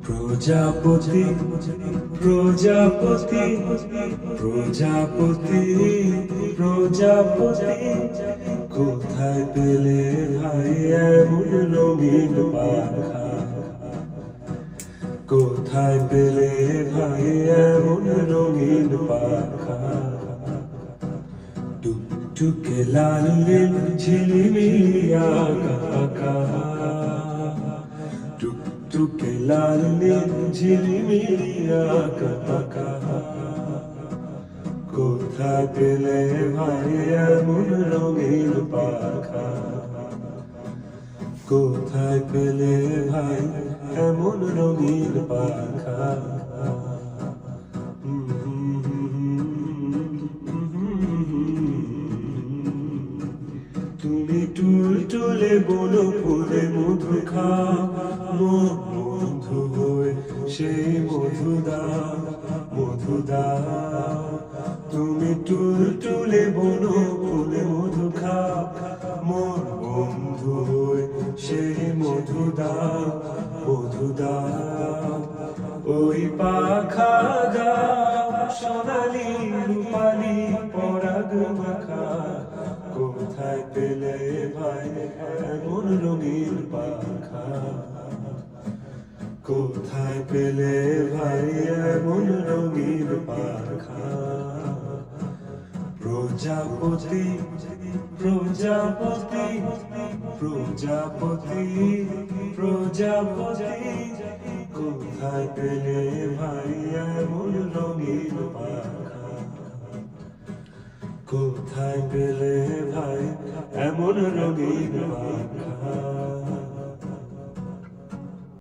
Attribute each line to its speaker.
Speaker 1: প্রজাপতি প্রজাপতি প্রজাপতি প্রজাপতি কোথায় পেলে ভাই এমন রঙিন পাখা? কোথায় পেলে ভাই এমন রঙিন পাখা? টুকটুকে লাল নীল ঝিলিমিলি আকাশ, টুকটুকে লাল নীল ঝিলিমিলি আকাশ। কোথায় পেলে ভাই এমন রঙিন পাখা? কোথায় পেলে ভাই এমন রঙিন পাখা? তুমি টুলটুলে বনো ফুলে মধু খাও, মোর বন্ধু হয়ে সেই মধু দাও, মধু দাও। তুমি টুলটুলে বনো ফুলে মধু খাও, মোর বন্ধু হয়ে সেই মধু দাও, মধু দাও। ওই পাখা দাও সোনালি রূপালি পরাগ মাখা। কোথায় পেলে ভাই এমন রঙিন পাখা? কোথায় পেলে ভাই এমন রঙিন পাখা? প্রজাপতি প্রজাপতি প্রজাপতি প্রজাপতি কোথায় পেলে ভাই এমন রঙিন পাখা? কোথায় পেলে ভাই এমন রঙিন পাখা?